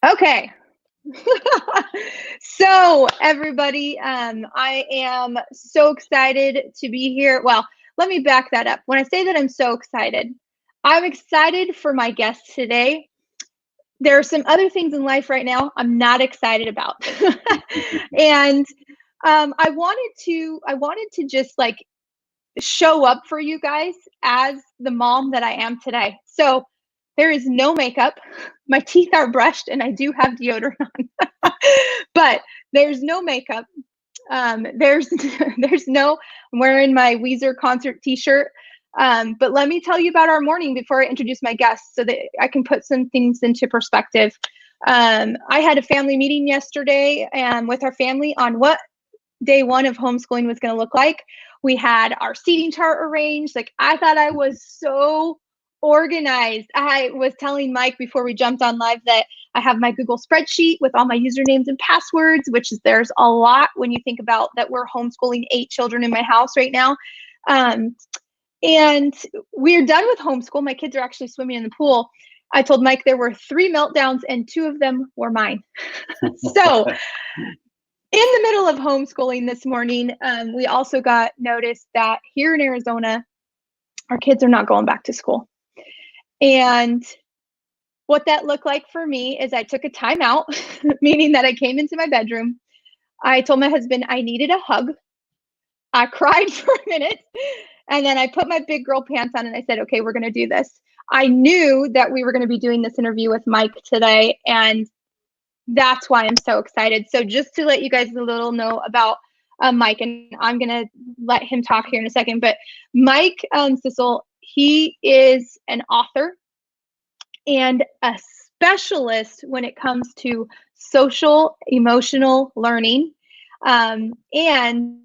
Okay. So everybody, I am so excited to be here. Well, let me back that up. When I say that I'm so excited, I'm excited for my guest today. There are some other things in life right now I'm not excited about. And I wanted to just like show up for you guys as the mom that I am today. So there is no makeup. My teeth are brushed and I do have deodorant on. But there's no makeup. There's there's no I'm wearing my Weezer concert t-shirt. But let me tell you about our morning before I introduce my guests so that I can put some things into perspective. I had a family meeting yesterday with our family on what day one of homeschooling was going to look like. We had our seating chart arranged. Like, I thought I was so organized. I was telling Mike before we jumped on live that I have my Google spreadsheet with all my usernames and passwords, which is there's a lot when you think about that we're homeschooling 8 children in my house right now. And we're done with homeschool. My kids are actually swimming in the pool. I told Mike there were 3 meltdowns and 2 of them were mine. So in the middle of homeschooling this morning, we also got notice that here in Arizona, our kids are not going back to school. And what that looked like for me is I took a time out, meaning that I came into my bedroom. I told my husband I needed a hug. I cried for a minute. And then I put my big girl pants on and I said, okay, we're going to do this. I knew that we were going to be doing this interview with Mike today. And that's why I'm so excited. So just to let you guys a little know about Mike, and I'm going to let him talk here in a second, but Mke Sissel, he is an author and a specialist when it comes to social emotional learning and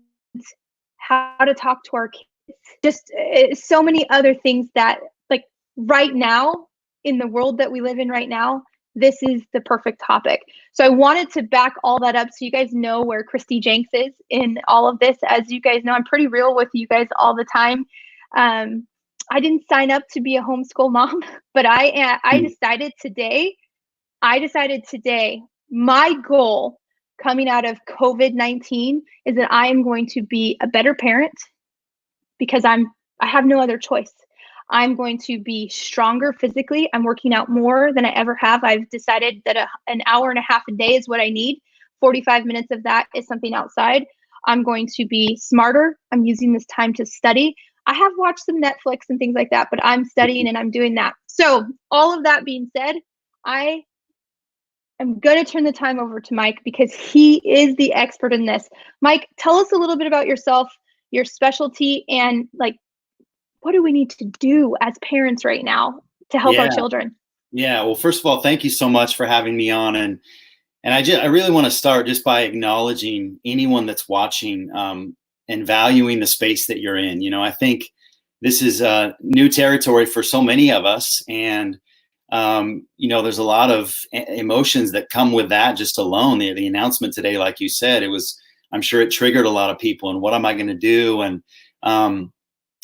how to talk to our kids. Just so many other things that, like, right now in the world that we live in right now, this is the perfect topic. So I wanted to back all that up so you guys know where Christy Jenks is in all of this. As you guys know, I'm pretty real with you guys all the time. I didn't sign up to be a homeschool mom, but I decided today, my goal coming out of COVID-19 is that I am going to be a better parent because I have no other choice. I'm going to be stronger physically. I'm working out more than I ever have. I've decided that an hour and a half a day is what I need. 45 minutes of that is something outside. I'm going to be smarter. I'm using this time to study. I have watched some Netflix and things like that, but I'm studying and I'm doing that. So all of that being said, I am going to turn the time over to Mike because he is the expert in this. Mike, tell us a little bit about yourself, your specialty, and like, what do we need to do as parents right now to help our children? Yeah. Well, first of all, thank you so much for having me on. And I really want to start just by acknowledging anyone that's watching and valuing the space that you're in. You know, I think this is new territory for so many of us. And, you know, there's a lot of emotions that come with that just alone. The announcement today, like you said, I'm sure it triggered a lot of people. And what am I going to do? And,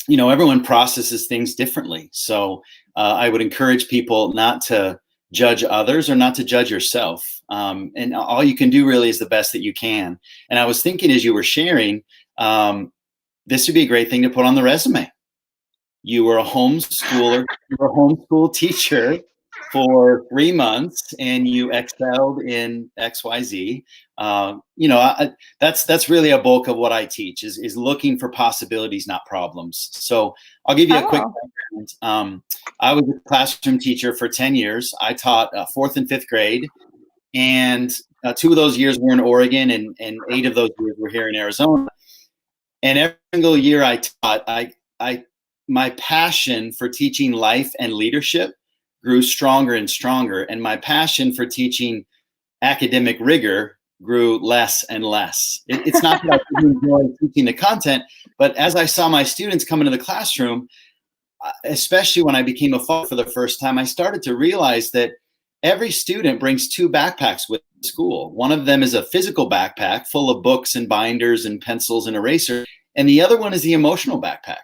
you know, everyone processes things differently. So I would encourage people not to judge others or not to judge yourself. And all you can do really is the best that you can. And I was thinking as you were sharing, this would be a great thing to put on the resume. You were a homeschooler, you were a homeschool teacher for 3 months and you excelled in XYZ. You know, that's really a bulk of what I teach is looking for possibilities, not problems. So I'll give you a quick background. I was a classroom teacher for 10 years. I taught 4th and 5th grade, and 2 of those years were in Oregon, and 8 of those years were here in Arizona. And every single year I taught, my passion for teaching life and leadership grew stronger and stronger. And my passion for teaching academic rigor grew less and less. It's not that I didn't enjoy teaching the content, but as I saw my students come into the classroom, especially when I became a father for the first time, I started to realize that every student brings 2 backpacks with school. One of them is a physical backpack full of books and binders and pencils and erasers. And the other one is the emotional backpack.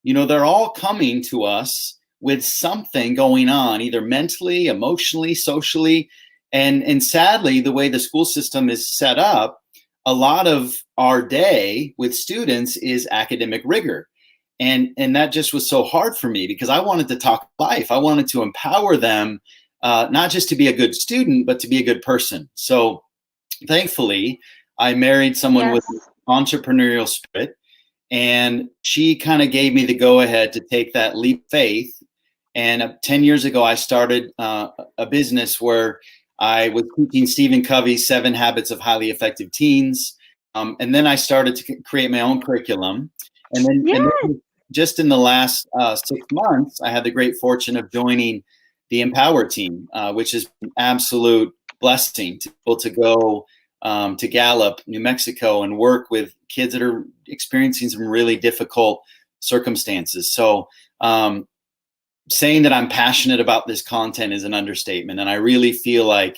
You know, they're all coming to us with something going on, either mentally, emotionally, socially. And sadly, the way the school system is set up, a lot of our day with students is academic rigor. And that just was so hard for me because I wanted to talk life. I wanted to empower them, not just to be a good student, but to be a good person. So thankfully, I married someone with an entrepreneurial spirit, and she kind of gave me the go ahead to take that leap of faith. And 10 years ago, I started a business where I was teaching Stephen Covey's 7 Habits of Highly Effective Teens. And then I started to create my own curriculum. And then just in the last 6 months, I had the great fortune of joining the Empower team, which is an absolute blessing to be able to go to Gallup, New Mexico, and work with kids that are experiencing some really difficult circumstances. So saying that I'm passionate about this content is an understatement. And I really feel like,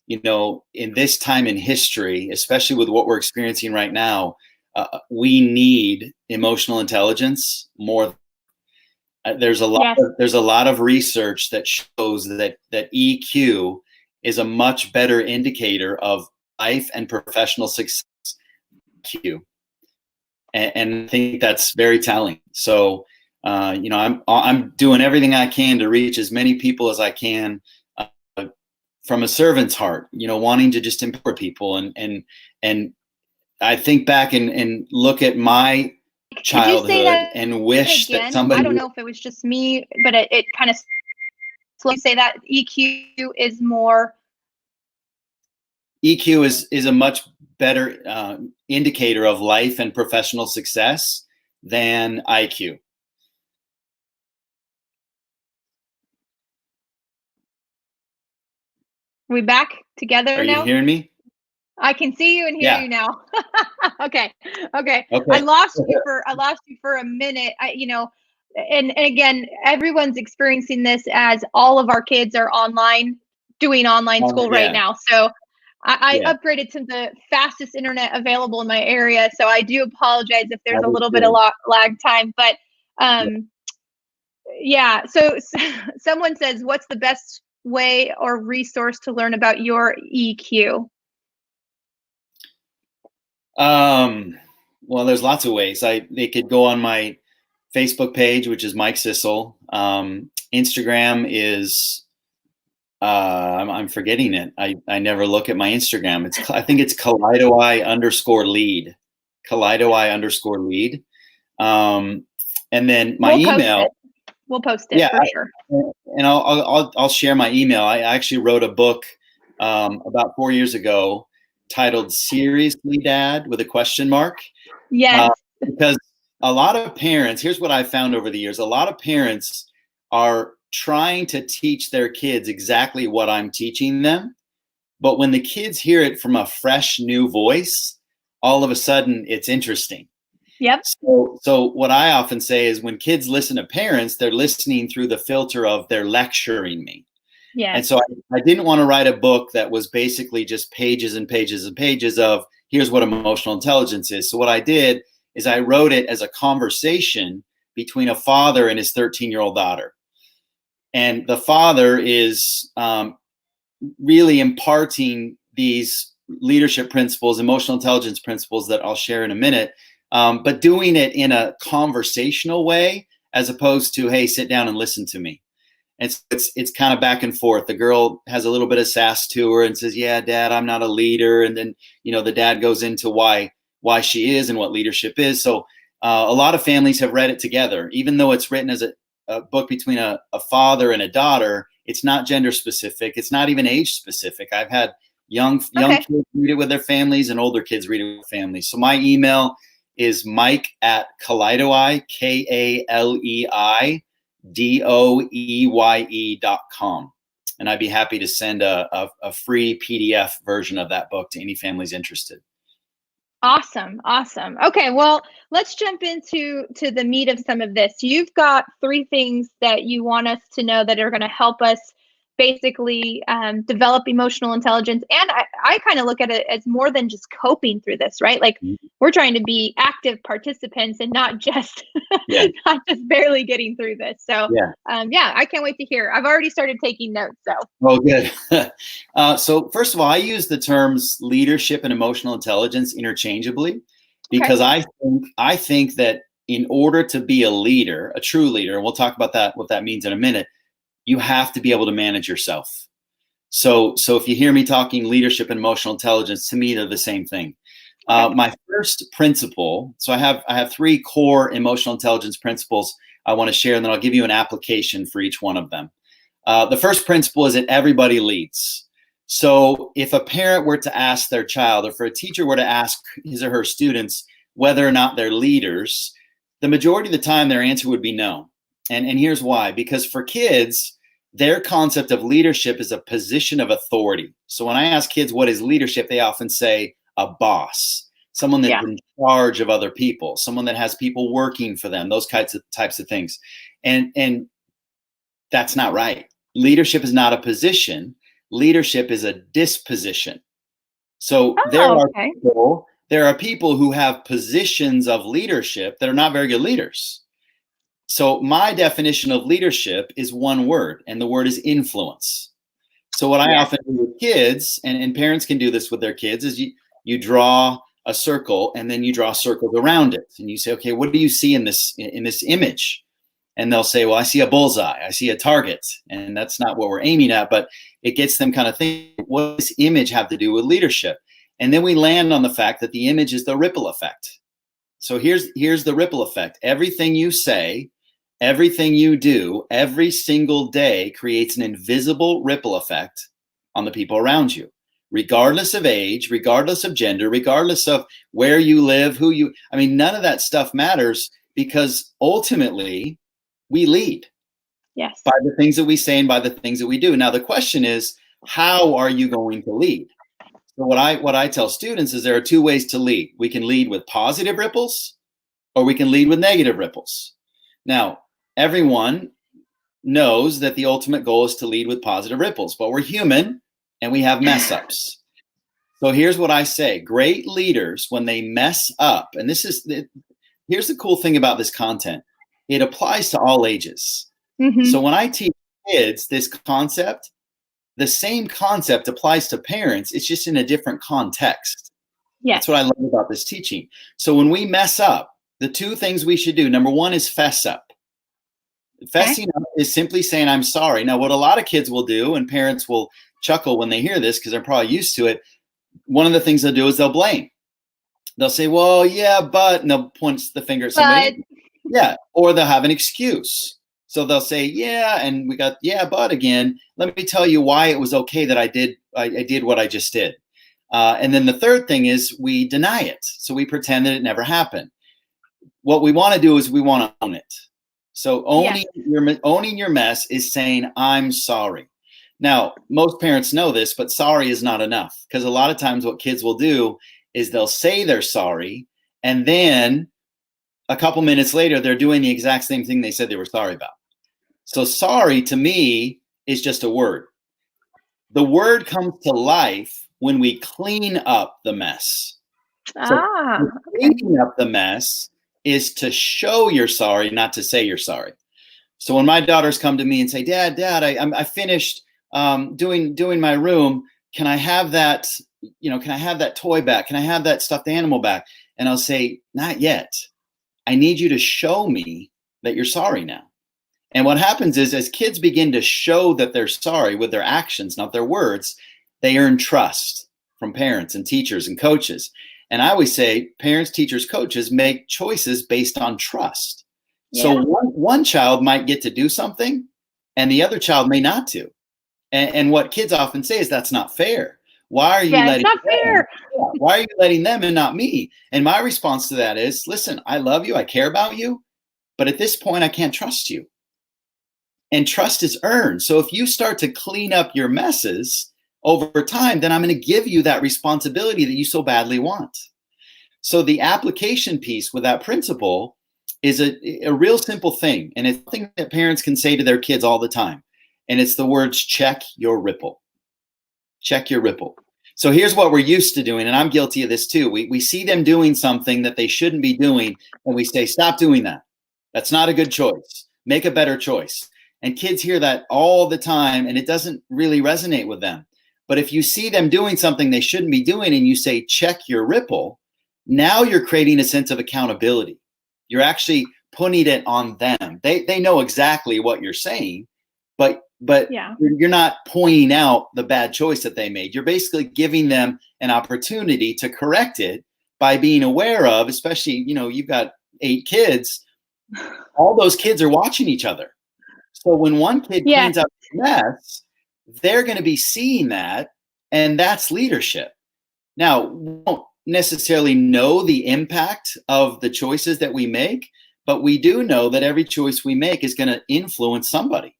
you know, in this time in history, especially with what we're experiencing right now, we need emotional intelligence more. There's a lot of research that shows that EQ is a much better indicator of life and professional success. EQ, and I think that's very telling. So, you know, I'm doing everything I can to reach as many people as I can from a servant's heart. You know, wanting to just empower people and I think back and look at my childhood and wish that somebody. I don't know if it was just me, but it kind of slowly say that EQ is more. EQ is a much better indicator of life and professional success than IQ. Are we back together now? Are you hearing me? I can see you and hear you now. Okay. I lost you for a minute. And again, everyone's experiencing this as all of our kids are doing online school right now. So I upgraded to the fastest internet available in my area. So I do apologize if there's a little bit of lag time, but So someone says, what's the best way or resource to learn about your EQ? Well, there's lots of ways. They could go on my Facebook page, which is Mke Sissel. Instagram is, I'm forgetting it. I never look at my Instagram. I think it's Kaleido_lead. Kaleido_lead. And then my email. We'll post it for sure. And I'll share my email. I actually wrote a book about 4 years ago titled "Seriously, Dad?" with a question mark. Yes. Because a lot of parents, here's what I found over the years, a lot of parents are trying to teach their kids exactly what I'm teaching them. But when the kids hear it from a fresh new voice, all of a sudden it's interesting. Yep. So what I often say is when kids listen to parents, they're listening through the filter of they're lecturing me. Yeah. And so I didn't want to write a book that was basically just pages and pages and pages of here's what emotional intelligence is. So what I did is I wrote it as a conversation between a father and his 13-year-old daughter. And the father is really imparting these leadership principles, emotional intelligence principles that I'll share in a minute, but doing it in a conversational way as opposed to, hey, sit down and listen to me. And it's kind of back and forth. The girl has a little bit of sass to her and says, yeah, Dad, I'm not a leader. And then, you know, the dad goes into why she is and what leadership is. So a lot of families have read it together, even though it's written as a book between a father and a daughter. It's not gender specific. It's not even age specific. I've had young kids read it with their families and older kids read it with families. So my email is Mike@Kaleidoi, KALEIDOEYE.com. And I'd be happy to send a free PDF version of that book to any families interested. Awesome. Okay, well, let's jump into the meat of some of this. You've got 3 things that you want us to know that are going to help us basically develop emotional intelligence. And I kind of look at it as more than just coping through this, right? Like we're trying to be active participants and not just not just barely getting through this. So I can't wait to hear. I've already started taking notes. So good. So first of all, I use the terms leadership and emotional intelligence interchangeably because I think that in order to be a leader, a true leader, and we'll talk about that, what that means in a minute, you have to be able to manage yourself. So if you hear me talking leadership and emotional intelligence, to me, they're the same thing. My first principle, so I have 3 core emotional intelligence principles I want to share, and then I'll give you an application for each one of them. The first principle is that everybody leads. So if a parent were to ask their child, or for a teacher were to ask his or her students whether or not they're leaders, the majority of the time their answer would be no. And here's why. Because for kids, their concept of leadership is a position of authority. So when I ask kids what is leadership, they often say a boss, someone that's in charge of other people, someone that has people working for them, those types of things. And that's not right. Leadership is not a position. Leadership is a disposition. So there are people who have positions of leadership that are not very good leaders. So my definition of leadership is one word, and the word is influence. So what I often do with kids, and parents can do this with their kids, is you draw a circle and then you draw circles around it. And you say, okay, what do you see in this image? And they'll say, well, I see a bullseye, I see a target. And that's not what we're aiming at, but it gets them kind of thinking, what does this image have to do with leadership? And then we land on the fact that the image is the ripple effect. So here's the ripple effect. Everything you say, everything you do, every single day creates an invisible ripple effect on the people around you, regardless of age, regardless of gender, regardless of where you live, none of that stuff matters, because ultimately we lead by the things that we say and by the things that we do. Now, the question is, how are you going to lead? So what I tell students is there are 2 ways to lead. We can lead with positive ripples, or we can lead with negative ripples. Now, everyone knows that the ultimate goal is to lead with positive ripples, but we're human and we have mess ups. So here's what I say. Great leaders, when they mess up, and here's the cool thing about this content. It applies to all ages. So when I teach kids this concept, the same concept applies to parents. It's just in a different context. That's what I love about this teaching. So when we mess up, the 2 things we should do, number 1 is fess up. Fessing up is simply saying, I'm sorry. Now, what a lot of kids will do, and parents will chuckle when they hear this because they're probably used to it, one of the things they'll do is they'll blame. They'll say, well, yeah, but, and they'll point the finger at somebody. Or they'll have an excuse. So they'll say, yeah, and we got, but again, let me tell you why it was okay that I did what I just did. And then the third thing is we deny it. So we pretend that it never happened. What we want to do is we want to own it. So owning your mess is saying, I'm sorry. Now, most parents know this, but sorry is not enough, because a lot of times what kids will do is they'll say they're sorry, and then a couple minutes later, they're doing the exact same thing they said they were sorry about. So sorry to me is just a word. The word comes to life when we clean up the mess. Cleaning up the mess is to show you're sorry, not to say you're sorry. So when my daughters come to me and say, Dad, I finished doing my room. Can I have that? Can I have that toy back? Can I have that stuffed animal back? And I'll say, not yet. I need you to show me that you're sorry now. And what happens is, as kids begin to show that they're sorry with their actions, not their words, they earn trust from parents and teachers and coaches. And I always say parents, teachers, coaches make choices based on trust. So one child might get to do something and the other child may not to. And what kids often say is, that's not fair. Why are you letting them? Why are you letting them and not me? And my response to that is, listen, I love you. I care about you. But at this point, I can't trust you. And trust is earned. So if you start to clean up your messes over time, then I'm going to give you that responsibility that you so badly want. So the application piece with that principle is a real simple thing. And it's something that parents can say to their kids all the time. And it's the words, check your ripple. Check your ripple. So here's what we're used to doing, and I'm guilty of this too. We see them doing something that they shouldn't be doing, and we say, stop doing that. That's not a good choice. Make a better choice. And kids hear that all the time, and it doesn't really resonate with them. But if you see them doing something they shouldn't be doing, and you say, check your ripple, now you're creating a sense of accountability. You're actually putting it on them. They know exactly what you're saying, but you're not pointing out the bad choice that they made. You're basically giving them an opportunity to correct it by being aware of, especially, you've got 8 kids. All those kids are watching each other. So when one kid cleans up the mess, they're going to be seeing that, and that's leadership. Now, we don't necessarily know the impact of the choices that we make, but we do know that every choice we make is going to influence somebody.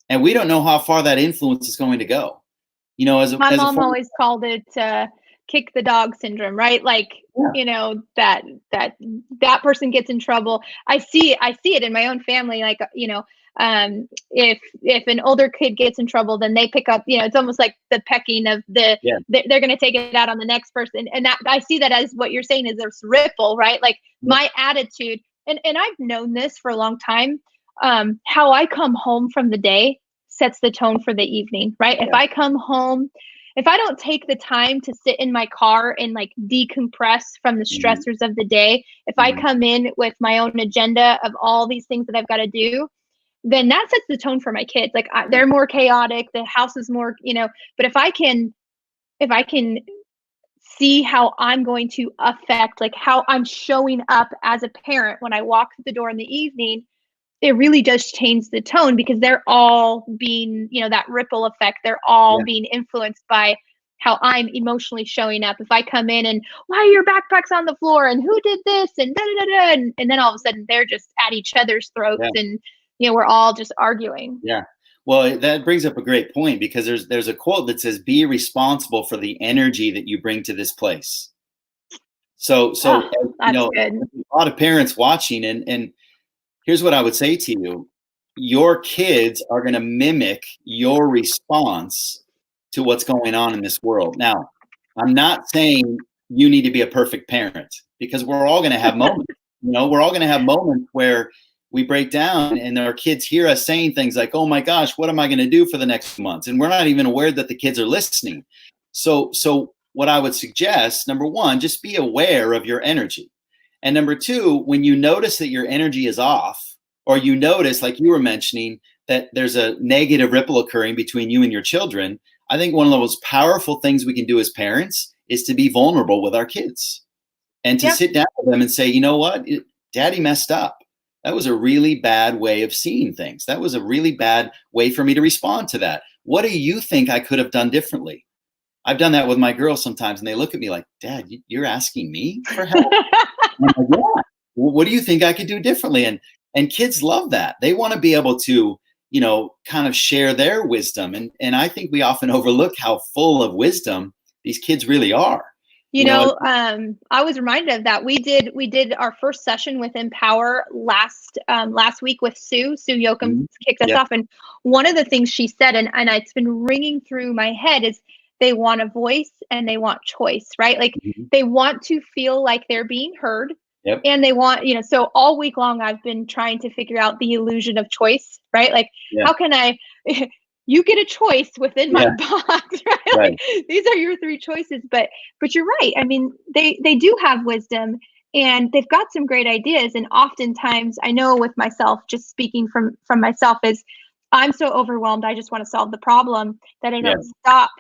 And we don't know how far that influence is going to go. My mom always called it kick the dog syndrome, right? Like, that person gets in trouble. I see it in my own family. Like, if an older kid gets in trouble, then they pick up, it's almost like the pecking of they're going to take it out on the next person. And that, I see that as what you're saying is there's ripple, right? Like my attitude, and I've known this for a long time. How I come home from the day sets the tone for the evening, right? If I come home, if I don't take the time to sit in my car and like decompress from the stressors of the day, if I come in with my own agenda of all these things that I've got to do, then that sets the tone for my kids. Like they're more chaotic, the house is more, but if I can see how I'm going to affect, like how I'm showing up as a parent when I walk through the door in the evening, it really does change the tone, because they're all being, that ripple effect, they're all being influenced by how I'm emotionally showing up. If I come in and, why are your backpacks on the floor, and who did this, and da da da, and then all of a sudden they're just at each other's throats, and we're all just arguing. Yeah. Well, that brings up a great point, because there's a quote that says, be responsible for the energy that you bring to this place. So that's good. A lot of parents watching, and here's what I would say to you. Your kids are going to mimic your response to what's going on in this world. Now, I'm not saying you need to be a perfect parent, because we're all going to have moments. We're all going to have moments where we break down and our kids hear us saying things like, oh my gosh, what am I going to do for the next months? And we're not even aware that the kids are listening. So what I would suggest, number one, just be aware of your energy. And number two, when you notice that your energy is off, or you notice, like you were mentioning, that there's a negative ripple occurring between you and your children, I think one of the most powerful things we can do as parents is to be vulnerable with our kids and to sit down with them and say, you know what, Daddy messed up. That was a really bad way of seeing things. That was a really bad way for me to respond to that. What do you think I could have done differently? I've done that with my girls sometimes, and they look at me like, Dad, you're asking me for help? I'm like, yeah. What do you think I could do differently? And kids love that. They want to be able to, kind of share their wisdom. And I think we often overlook how full of wisdom these kids really are. I was reminded of that. We did our first session with Empower last week with Sue Yoakum kicked us off. And one of the things she said, and it's been ringing through my head, is they want a voice and they want choice, right? Like they want to feel like they're being heard. Yep. And they want, so all week long, I've been trying to figure out the illusion of choice, right? Like, how can you get a choice within my box, right? Like, these are your 3 choices, but you're right. I mean, they do have wisdom, and they've got some great ideas. And oftentimes, I know with myself, just speaking from myself, is I'm so overwhelmed. I just want to solve the problem that I don't stop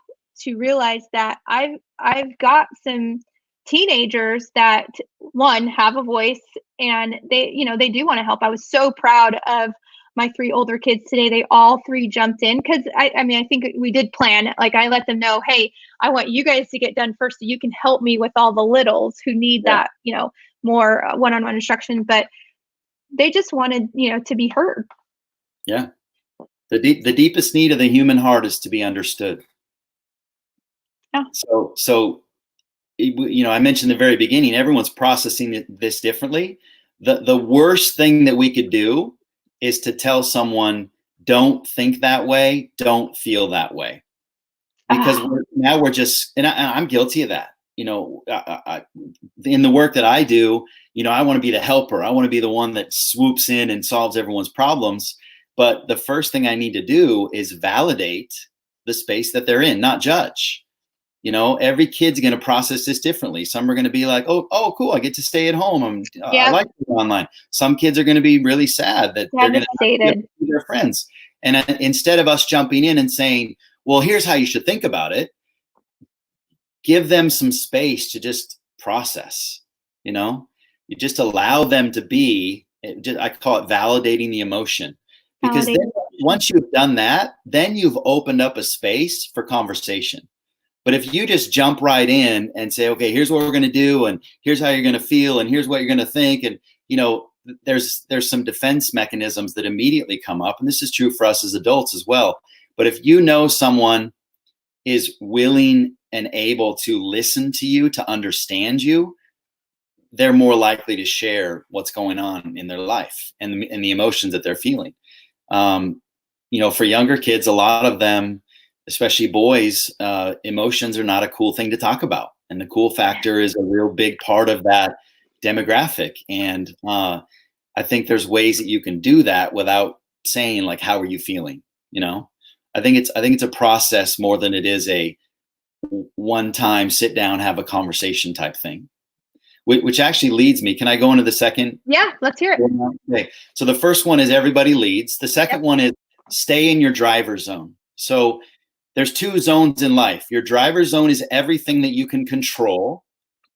to realize that I've got some teenagers that, one, have a voice, and they do want to help. I was so proud of my 3 older kids today. They all 3 jumped in, because I think we did plan. Like, I let them know, hey, I want you guys to get done first so you can help me with all the littles who need that, more one-on-one instruction. But they just wanted, to be heard. Yeah. The deepest need of the human heart is to be understood. Yeah. So I mentioned in the very beginning, everyone's processing this differently. The worst thing that we could do is to tell someone don't think that way, don't feel that way. Because now we're just, and I'm guilty of that. You know, in the work that I do, you know, I want to be the helper. I want to be the one that swoops in and solves everyone's problems. But the first thing I need to do is validate the space that they're in, not judge. You know, every kid's going to process this differently. Some are going to be like, oh, cool, I get to stay at home. I like it online. Some kids are going to be really sad that they're going to see their friends. And instead of us jumping in and saying, well, here's how you should think about it, give them some space to just process. You know, you just allow them to be, I call it validating the emotion. Because then, once you've done that, then you've opened up a space for conversation. But if you just jump right in and say, okay, here's what we're going to do, and here's how you're going to feel, and here's what you're going to think, and you know, there's some defense mechanisms that immediately come up, and this is true for us as adults as well. But if you know someone is willing and able to listen to you, to understand you, they're more likely to share what's going on in their life and the emotions that they're feeling. You know, for younger kids, a lot of them, especially boys, emotions are not a cool thing to talk about. And the cool factor is a real big part of that demographic. And I think there's ways that you can do that without saying like, how are you feeling? You know, I think it's a process more than it is a one time sit down, have a conversation type thing, which actually leads me. Can I go into the second? Yeah, let's hear it. Okay. So the first one is everybody leads. The second one is stay in your driver's zone. So there's two zones in life. Your driver's zone is everything that you can control,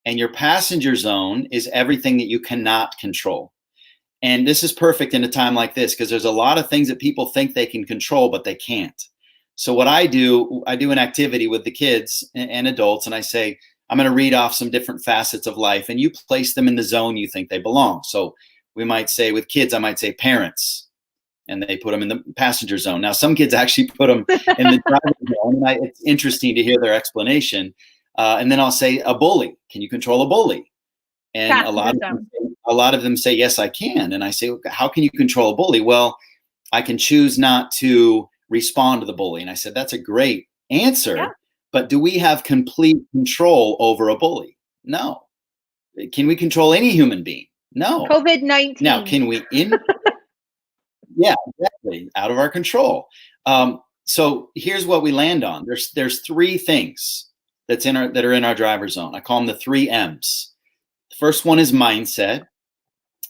and your passenger zone is everything that you cannot control. And this is perfect in a time like this because there's a lot of things that people think they can control, but they can't. So what I do an activity with the kids and adults, and I say, I'm going to read off some different facets of life, and you place them in the zone you think they belong. So we might say with kids, I might say parents, and they put them in the passenger zone. Now, some kids actually put them in the driver's zone, and it's interesting to hear their explanation. And then I'll say a bully. Can you control a bully? And a lot of them say, yes, I can. And I say, how can you control a bully? Well, I can choose not to respond to the bully. And I said, that's a great answer. Yeah. But do we have complete control over a bully? No. Can we control any human being? No. COVID-19. Now, can we yeah, exactly. Out of our control. So here's what we land on. There's three things that are in our driver's zone. I call them the 3 M's. The first one is mindset,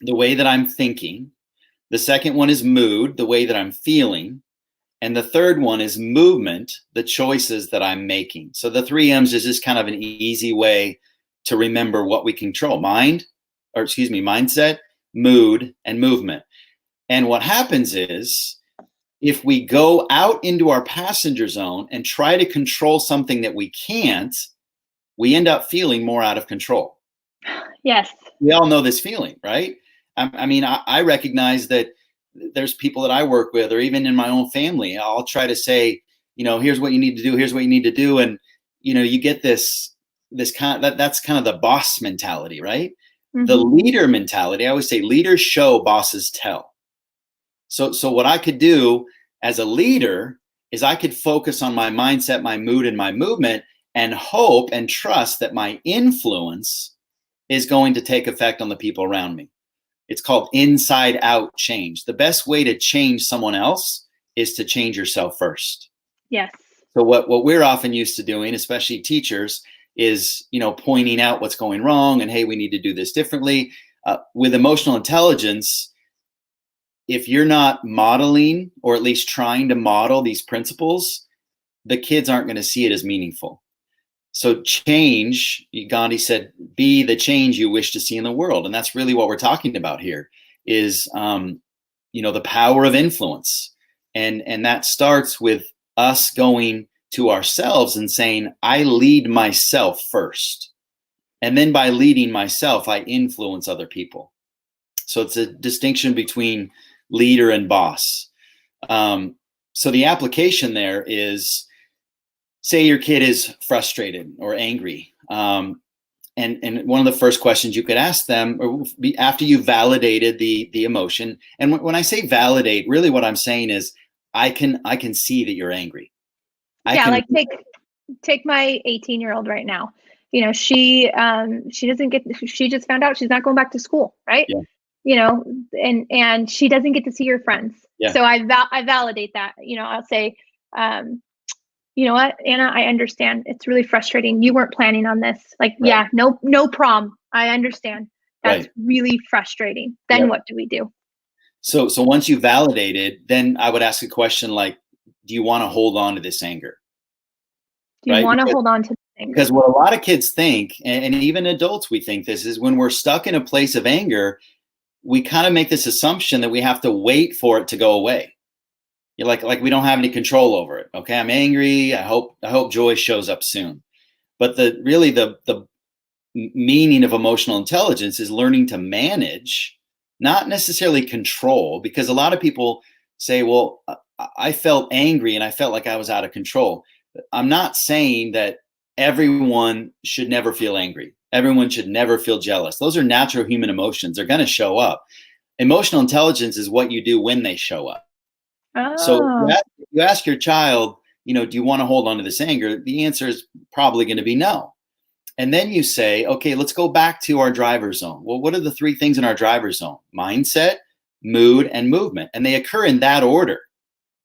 the way that I'm thinking. The second one is mood, the way that I'm feeling. And the third one is movement, the choices that I'm making. So the 3 M's is just kind of an easy way to remember what we control. Mindset, mood, and movement. And what happens is if we go out into our passenger zone and try to control something that we can't, we end up feeling more out of control. Yes. We all know this feeling, right? I recognize that there's people that I work with, or even in my own family, I'll try to say, you know, here's what you need to do. Here's what you need to do. And, you know, you get this kind of, that's kind of the boss mentality, right? Mm-hmm. The leader mentality, I always say leaders show, bosses tell. So what I could do as a leader is I could focus on my mindset, my mood, and my movement, and hope and trust that my influence is going to take effect on the people around me. It's called inside out change. The best way to change someone else is to change yourself first. Yes. So what we're often used to doing, especially teachers, is, you know, pointing out what's going wrong and, hey, we need to do this differently. With emotional intelligence, if you're not modeling, or at least trying to model these principles, the kids aren't going to see it as meaningful. So change, Gandhi said, be the change you wish to see in the world. And that's really what we're talking about here is, you know, the power of influence. And that starts with us going to ourselves and saying, I lead myself first. And then by leading myself, I influence other people. So it's a distinction between leader and boss. So the application there is, say your kid is frustrated or angry. And one of the first questions you could ask them, or after you validated the emotion, and when I say validate, really what I'm saying is, I can see that you're angry. Like take my 18-year-old right now. You know, she just found out she's not going back to school, right? Yeah. You know, and she doesn't get to see her friends. Yeah. So I validate that. You know, I'll say, you know what, Anna, I understand. It's really frustrating. You weren't planning on this. Like, Right. no prom. I understand. That's Right. really frustrating. Then Yep. what do we do? So once you validate it, then I would ask a question like, do you want to hold on to this anger? Do you want to hold on to this anger? Because what a lot of kids think, and even adults, we think this is when we're stuck in a place of anger, we kind of make this assumption that we have to wait for it to go away. You're like we don't have any control over it. Okay, I'm angry. I hope joy shows up soon. But the meaning of emotional intelligence is learning to manage, not necessarily control, because a lot of people say, well, I felt angry and I felt like I was out of control. I'm not saying that everyone should never feel angry. Everyone should never feel jealous. Those are natural human emotions. They're going to show up. Emotional intelligence is what you do when they show up. So you ask your child, you know, do you want to hold on to this anger? The answer is probably going to be no. And then you say, okay, let's go back to our driver zone. Well, what are the three things in our driver zone? Mindset, mood, and movement. And they occur in that order.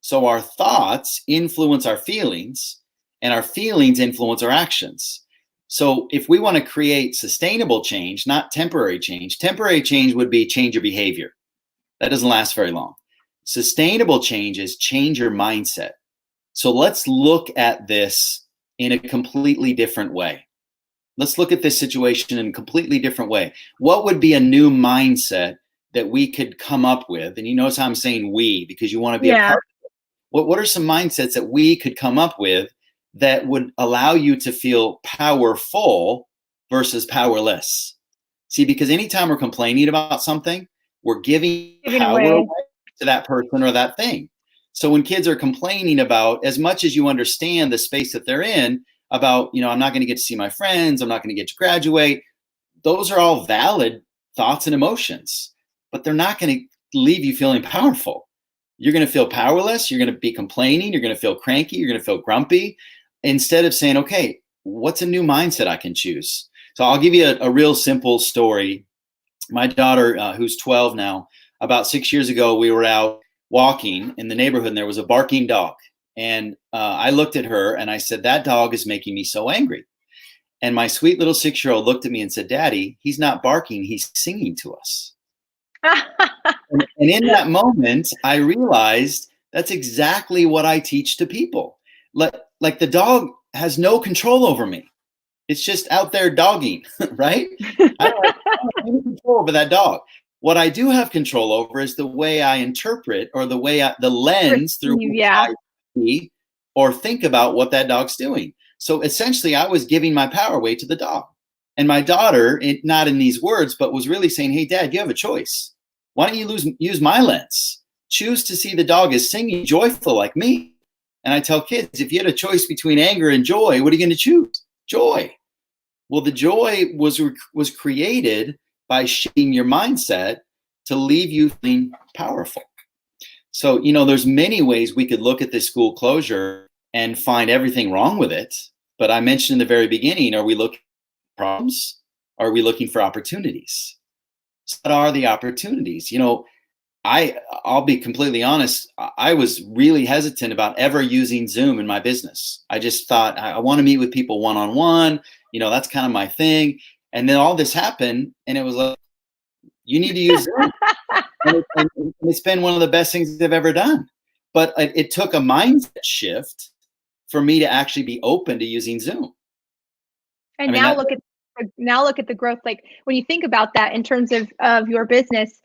So our thoughts influence our feelings, and our feelings influence our actions. So if we want to create sustainable change, not temporary change would be change your behavior. That doesn't last very long. Sustainable change is change your mindset. So let's look at this in a completely different way. Let's look at this situation in a completely different way. What would be a new mindset that we could come up with? And you notice how I'm saying we, because you want to be a part of it. What are some mindsets that we could come up with that would allow you to feel powerful versus powerless? See, because anytime we're complaining about something, we're giving power away to that person or that thing. So when kids are complaining about, as much as you understand the space that they're in, about, you know, I'm not going to get to see my friends, I'm not going to get to graduate, those are all valid thoughts and emotions, but they're not going to leave you feeling powerful. You're going to feel powerless, you're going to be complaining, you're going to feel cranky, you're going to feel grumpy, instead of saying, okay, what's a new mindset I can choose? So I'll give you a real simple story. My daughter, who's 12 now, about 6 years ago, we were out walking in the neighborhood and there was a barking dog. And I looked at her and I said, that dog is making me so angry. And my sweet little 6-year-old looked at me and said, Daddy, he's not barking, he's singing to us. and in that moment, I realized that's exactly what I teach to people. Like the dog has no control over me. It's just out there dogging, right? I don't have any control over that dog. What I do have control over is the way I interpret, or the lens through which I see or think about what that dog's doing. So essentially, I was giving my power away to the dog. And my daughter, not in these words, but was really saying, hey, Dad, you have a choice. Why don't you use my lens? Choose to see the dog as singing joyful like me. And I tell kids, if you had a choice between anger and joy, what are you going to choose? Joy. Well, the joy was created by shifting your mindset to leave you feeling powerful. So, you know, there's many ways we could look at this school closure and find everything wrong with it. But I mentioned in the very beginning, are we looking for problems? Are we looking for opportunities? So what are the opportunities? You know, I'll be completely honest. I was really hesitant about ever using Zoom in my business. I just thought I want to meet with people one-on-one. You know, that's kind of my thing. And then all this happened and it was like, you need to use Zoom. and it's been one of the best things I've ever done. But it took a mindset shift for me to actually be open to using Zoom. And now look at the growth. Like when you think about that in terms of your business,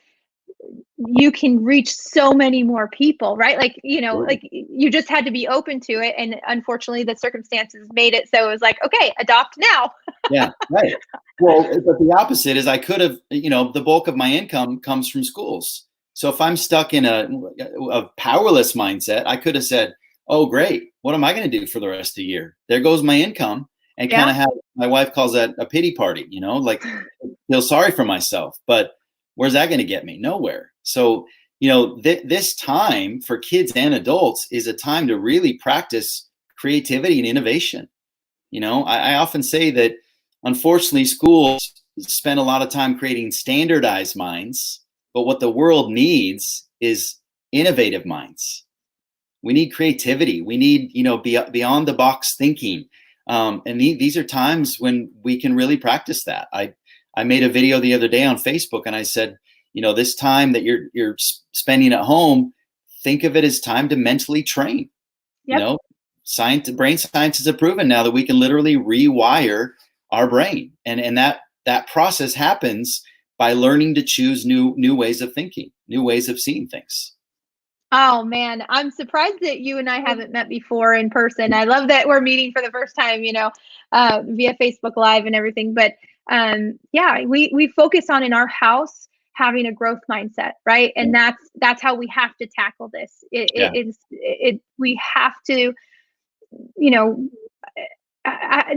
you can reach so many more people, right? Like, you know, like you just had to be open to it. And unfortunately the circumstances made it so it was like, okay, adopt now. Yeah, right. Well, but the opposite is I could have, you know, the bulk of my income comes from schools. So if I'm stuck in a powerless mindset, I could have said, oh, great. What am I going to do for the rest of the year? There goes my income. And kind of have, my wife calls that a pity party, you know, like feel sorry for myself. But where's that going to get me? Nowhere. So this time for kids and adults is a time to really practice creativity and innovation. I often say that unfortunately schools spend a lot of time creating standardized minds, but what the world needs is innovative minds. We need creativity. We need, beyond the box thinking. And these are times when we can really practice that. I made a video the other day on Facebook and I said, this time that you're spending at home, think of it as time to mentally train. Yep. Brain science has proven now that we can literally rewire our brain. And that process happens by learning to choose new ways of thinking, new ways of seeing things. Oh man, I'm surprised that you and I haven't met before in person. I love that we're meeting for the first time, via Facebook Live and everything. But yeah, we focus on in our house having a growth mindset, right? And that's how we have to tackle this. We have to,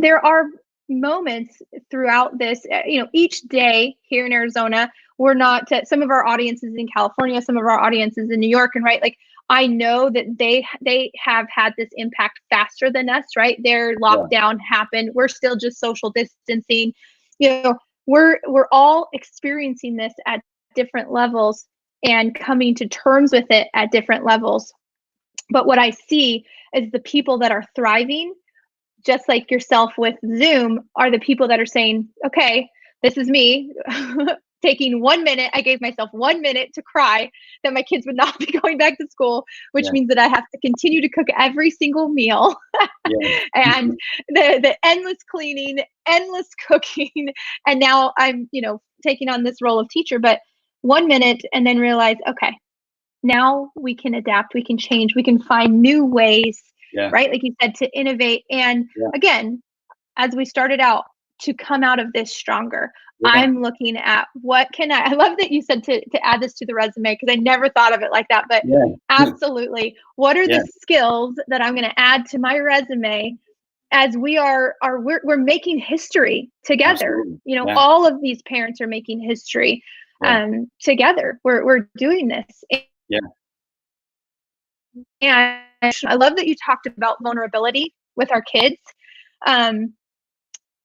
there are moments throughout this, each day here in Arizona. We're not, some of our audiences in California, some of our audiences in New York, and right, like I know that they have had this impact faster than us, right? Their lockdown happened. We're still just social distancing. We're all experiencing this at different levels and coming to terms with it at different levels. But what I see is the people that are thriving, just like yourself with Zoom, are the people that are saying, okay, this is me taking 1 minute. I gave myself 1 minute to cry that my kids would not be going back to school, which means that I have to continue to cook every single meal and the endless cleaning, endless cooking. And now I'm, taking on this role of teacher, but 1 minute and then realize, okay, now we can adapt, we can change, we can find new ways, right? Like you said, to innovate. And again, as we started out, to come out of this stronger. I'm looking at I love that you said to add this to the resume, because I never thought of it like that, but absolutely. What are the skills that I'm going to add to my resume as we're making history together? All of these parents are making history together. We're doing this. And I love that you talked about vulnerability with our kids.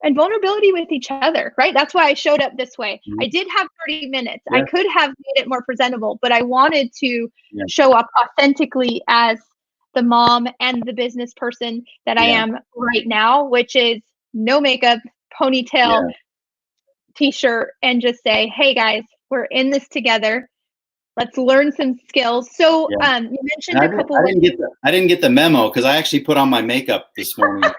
And vulnerability with each other, right? That's why I showed up this way. I did have 30 minutes. I could have made it more presentable, but I wanted to show up authentically as the mom and the business person that I am right now, which is no makeup, ponytail, t-shirt, and just say, hey guys, we're in this together. Let's learn some skills. So you mentioned a couple. I didn't get the memo because I actually put on my makeup this morning.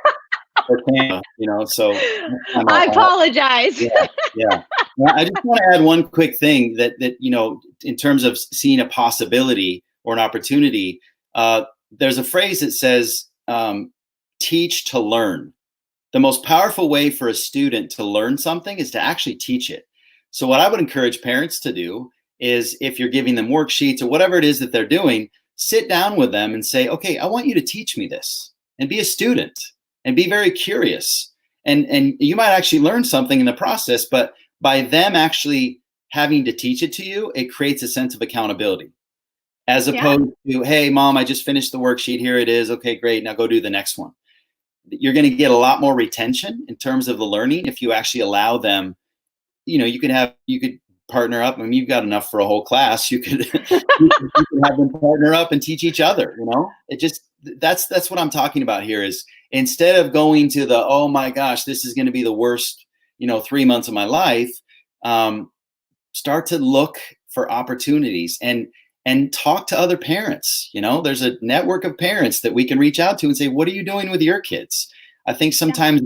So I apologize. I just want to add one quick thing that in terms of seeing a possibility or an opportunity, there's a phrase that says, teach to learn. The most powerful way for a student to learn something is to actually teach it. So what I would encourage parents to do is, if you're giving them worksheets or whatever it is that they're doing, sit down with them and say, okay, I want you to teach me this, and be a student. And be very curious. And you might actually learn something in the process, but by them actually having to teach it to you, it creates a sense of accountability. As opposed to, hey, mom, I just finished the worksheet. Here it is. Okay, great. Now go do the next one. You're going to get a lot more retention in terms of the learning if you actually allow them. You could partner up. I mean, you've got enough for a whole class. You could, you could have them partner up and teach each other. That's what I'm talking about here is, instead of going to the, oh my gosh, this is going to be the worst, 3 months of my life, start to look for opportunities and talk to other parents. There's a network of parents that we can reach out to and say, what are you doing with your kids? I think sometimes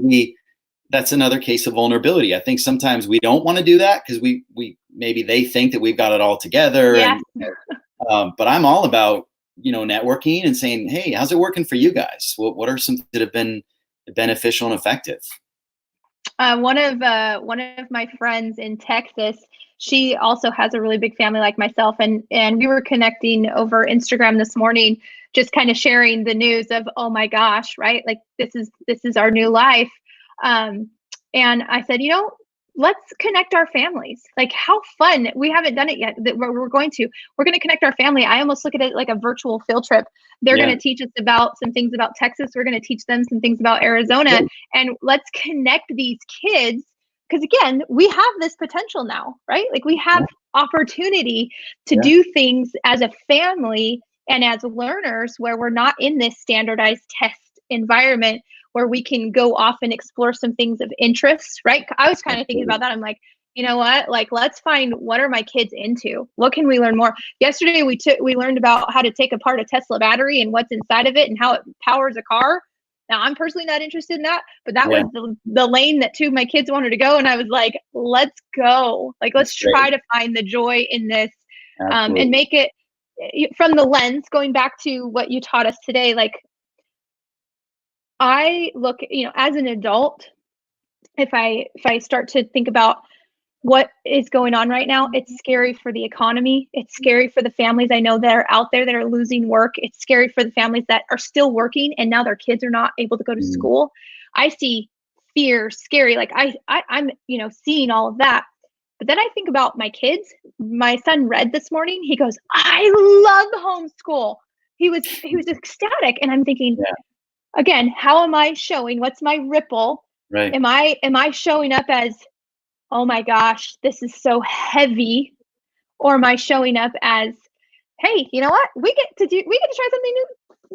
that's another case of vulnerability. I think sometimes we don't want to do that because we maybe they think that we've got it all together. But I'm all about, networking and saying, hey, how's it working for you guys? What are some that have been beneficial and effective? One of my friends in Texas, she also has a really big family like myself, and we were connecting over Instagram this morning, just kind of sharing the news of, oh my gosh, right? Like this is our new life. And I said, let's connect our families. Like, how fun. We haven't done it yet. That we're going to connect our family. I almost look at it like a virtual field trip. They're going to teach us about some things about Texas. We're going to teach them some things about Arizona, and let's connect these kids. Because again, we have this potential now, right? Like, we have opportunity to do things as a family and as learners where we're not in this standardized test environment, where we can go off and explore some things of interest, right? I was kind of thinking about that. I'm like, you know what? Like, let's find, what are my kids into? What can we learn more? Yesterday, we learned about how to take apart a Tesla battery and what's inside of it and how it powers a car. Now, I'm personally not interested in that, but that was the lane that two of my kids wanted to go. And I was like, let's go. Like, let's try to find the joy in this, and make it from the lens, going back to what you taught us today. Like, I look, as an adult, if I start to think about what is going on right now, it's scary for the economy. It's scary for the families I know that are out there that are losing work. It's scary for the families that are still working and now their kids are not able to go to school. I see fear, scary. Like, I'm seeing all of that. But then I think about my kids. My son read this morning. He goes, I love homeschool. He was ecstatic. And I'm thinking, again, how am I showing? What's my ripple? Right. Am I showing up as, oh my gosh, this is so heavy? Or am I showing up as, hey, you know what? We get to try something new,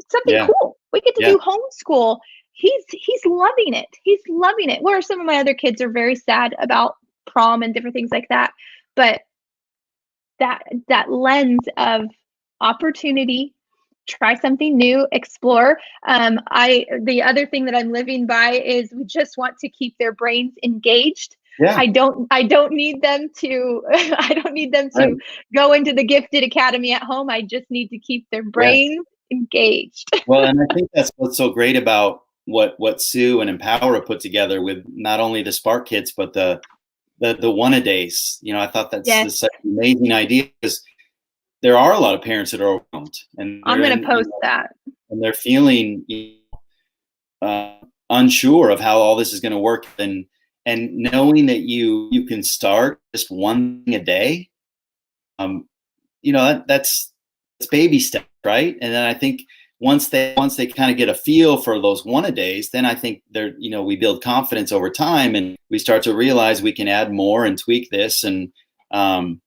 something cool. We get to do homeschool. He's loving it. He's loving it. Where some of my other kids are very sad about prom and different things like that. But that lens of opportunity, try something new, explore. The other thing that I'm living by is we just want to keep their brains engaged. I don't need them to go into the gifted academy at home. I just need to keep their brains engaged. Well, and I think that's what's so great about what Sue and Empower put together with not only the Spark Kits, but the one-a-days. I thought that's such an amazing idea, because there are a lot of parents that are overwhelmed, and I'm going to post that, and they're feeling unsure of how all this is going to work, and knowing that you can start just one thing a day, that's baby steps, right? And then I think once they kind of get a feel for those one-a-days, then I think we build confidence over time, and we start to realize we can add more and tweak this, and I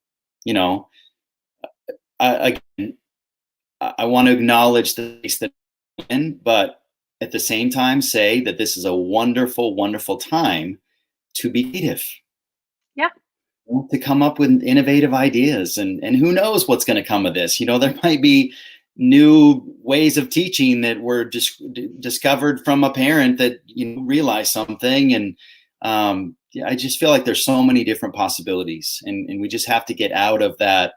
want to acknowledge the place that we're in, but at the same time say that this is a wonderful, wonderful time to be creative. Yeah. To come up with innovative ideas, and who knows what's going to come of this. There might be new ways of teaching that were just discovered from a parent that realized something, and I just feel like there's so many different possibilities, and we just have to get out of that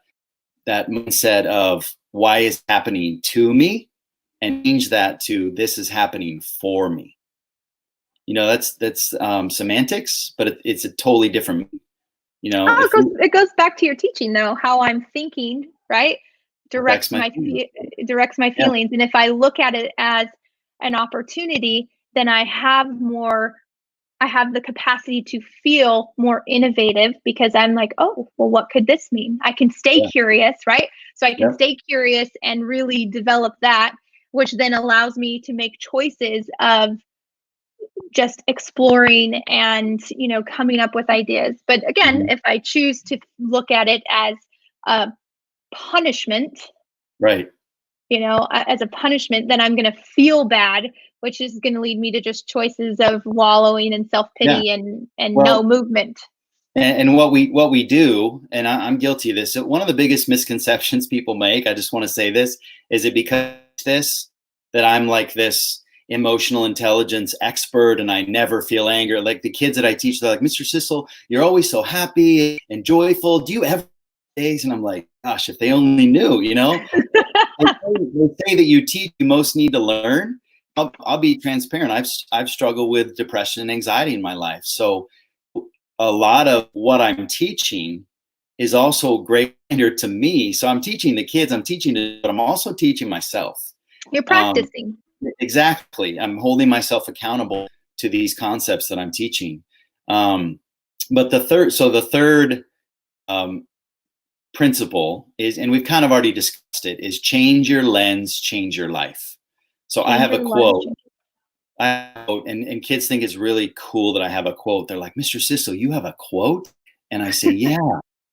mindset of why is it happening to me, and change that to this is happening for me. That's semantics, but it's a totally different. It goes back to your teaching, though. How I'm thinking, right, directs my feelings. And if I look at it as an opportunity, then I have the capacity to feel more innovative, because I'm like, oh, well, what could this mean? I can stay curious, right? So I can stay curious and really develop that, which then allows me to make choices of just exploring and, coming up with ideas. But again, if I choose to look at it as a punishment, right, as a punishment, then I'm going to feel bad, which is going to lead me to just choices of wallowing and self-pity and no movement. And what we do, and I'm guilty of this, one of the biggest misconceptions people make, I just want to say this, is it because that I'm like this emotional intelligence expert and I never feel anger. Like the kids that I teach, they're like, Mr. Sissel, you're always so happy and joyful. Do you ever days? And I'm like, gosh, if they only knew, They say that you teach, you most need to learn. I'll be transparent. I've struggled with depression and anxiety in my life. So a lot of what I'm teaching is also great to me. So I'm teaching the kids, but I'm also teaching myself. You're practicing. Exactly. I'm holding myself accountable to these concepts that I'm teaching. But the third principle is, and we've kind of already discussed it, is change your lens, change your life. So I have a quote. And kids think it's really cool that I have a quote. They're like, Mr. Sissel, you have a quote? And I say, yeah.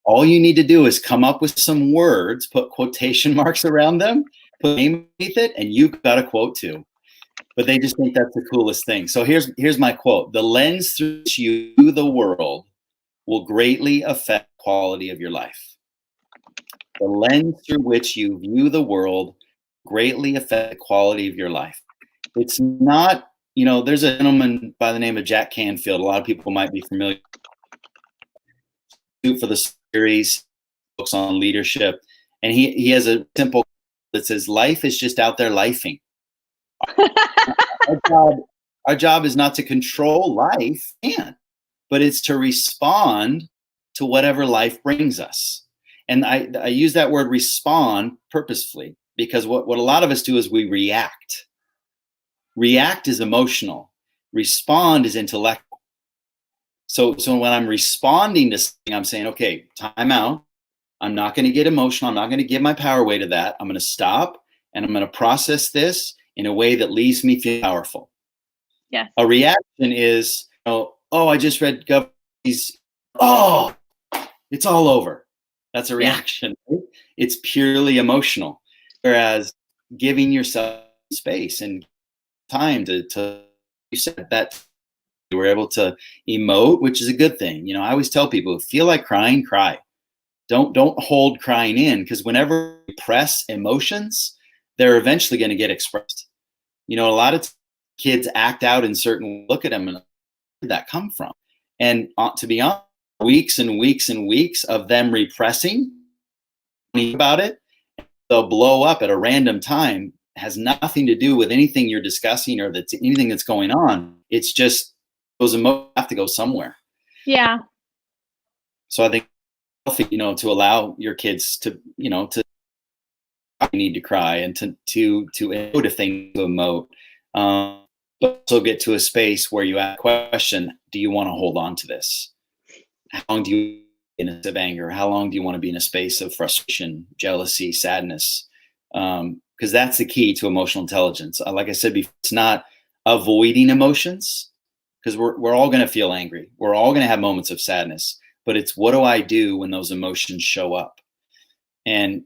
All you need to do is come up with some words, put quotation marks around them, put a name beneath it, and you've got a quote too. But they just think that's the coolest thing. So here's my quote. The lens through which you view the world will greatly affect the quality of your life. The lens through which you view the world greatly affect the quality of your life. It's not, there's a gentleman by the name of Jack Canfield. A lot of people might be familiar for the series, books on leadership. And he has a simple that says, life is just out there lifing. Our job is not to control life, but it's to respond to whatever life brings us. And I use that word respond purposefully, because what a lot of us do is we react. React is emotional. Respond is intellectual. So when I'm responding to something, I'm saying, okay, time out. I'm not going to get emotional. I'm not going to give my power away to that. I'm going to stop and I'm going to process this in a way that leaves me feel powerful. Yeah. A reaction is, I just read it's all over. That's a reaction. Right? It's purely emotional. Whereas giving yourself space and time to you said that you were able to emote, which is a good thing. I always tell people, if you feel like crying, cry. Don't hold crying in, because whenever you press emotions, they're eventually going to get expressed. A lot of kids act out in certain, look at them and where did that come from? And to be honest, weeks and weeks and weeks of them repressing about it, they'll blow up at a random time. It has nothing to do with anything you're discussing or that's anything that's going on. It's just those emotions have to go somewhere. Yeah. So I think, to allow your kids to need to cry and to emote if they need to emote, but also get to a space where you ask a question: do you want to hold on to this? How long do you in a state of anger? How long do you want to be in a space of frustration, jealousy, sadness? Because that's the key to emotional intelligence. Like I said before, it's not avoiding emotions, because we're all going to feel angry. We're all going to have moments of sadness. But it's, what do I do when those emotions show up? And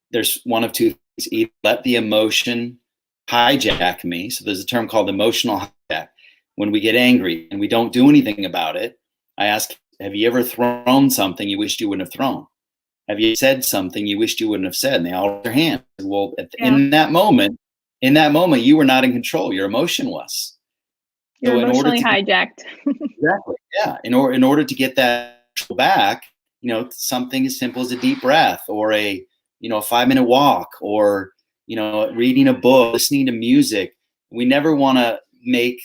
there's one of two things: either let the emotion hijack me. So there's a term called emotional hijack. When we get angry and we don't do anything about it, I ask, have you ever thrown something you wished you wouldn't have thrown? Have you said something you wished you wouldn't have said? And they all raise their hand. Well, in that moment, you were not in control. Your emotion was. You're emotionally hijacked. Exactly. Yeah. In order to get that back, something as simple as a deep breath, or a 5-minute walk, or reading a book, listening to music. We never want to make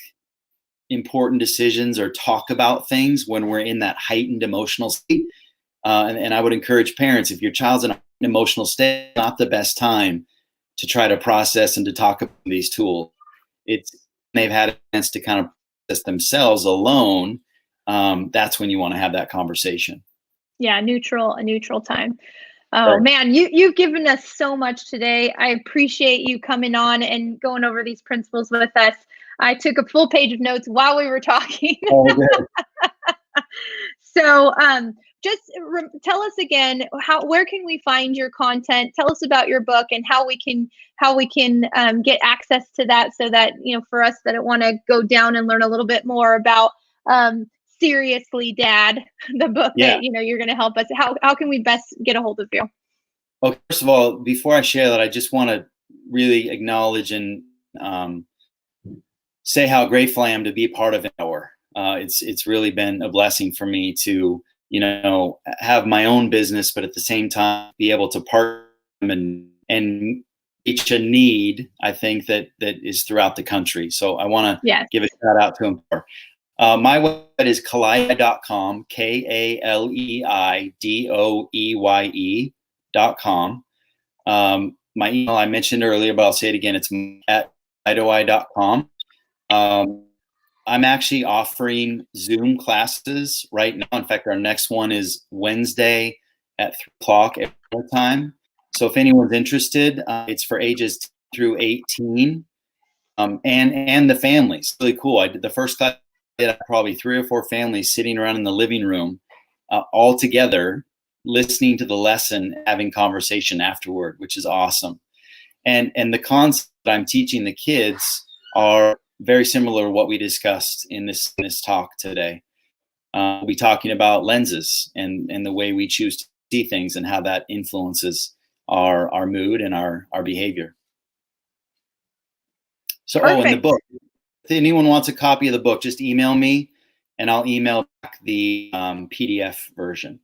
important decisions or talk about things when we're in that heightened emotional state. And I would encourage parents, if your child's in an emotional state, not the best time to try to process and to talk about these tools. They've had a chance to kind of process themselves alone. That's when you want to have that conversation. Yeah, a neutral time. Oh, man, you've given us so much today. I appreciate you coming on and going over these principles with us. I took a full page of notes while we were talking. Oh, good. So just tell us again, where can we find your content? Tell us about your book and how we can get access to that, so that, for us that want to go down and learn a little bit more about Seriously Dad, the book that you're going to help us. How can we best get a hold of you? Well, first of all, before I share that, I just want to really acknowledge and say how grateful I am to be part of Hour. It's really been a blessing for me to have my own business, but at the same time be able to partner and reach a need, I think, that is throughout the country. So I want to give a shout out to him. My website is kaleidooye.com, KALEIDOEYE.com. My email I mentioned earlier, but I'll say it again. It's at kaleidooye.com. I'm actually offering Zoom classes right now. In fact, our next one is Wednesday at 3 o'clock every time. So if anyone's interested, it's for ages 10 through 18, and the families. It's really cool. I did the first class. I did probably 3 or 4 families sitting around in the living room, all together, listening to the lesson, having conversation afterward, which is awesome. And the concepts that I'm teaching the kids are very similar to what we discussed in this talk today. We'll be talking about lenses and the way we choose to see things and how that influences our mood and our behavior. So, Perfect. and the book. If anyone wants a copy of the book, just email me, and I'll email back the PDF version.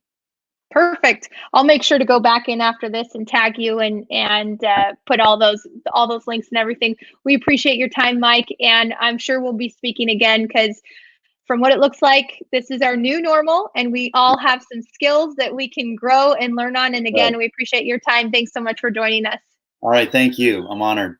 Perfect. I'll make sure to go back in after this and tag you and put all those links and everything. We appreciate your time, Mike, and I'm sure we'll be speaking again, because from what it looks like, this is our new normal, and we all have some skills that we can grow and learn on. And again, we appreciate your time. Thanks so much for joining us. All right. Thank you. I'm honored.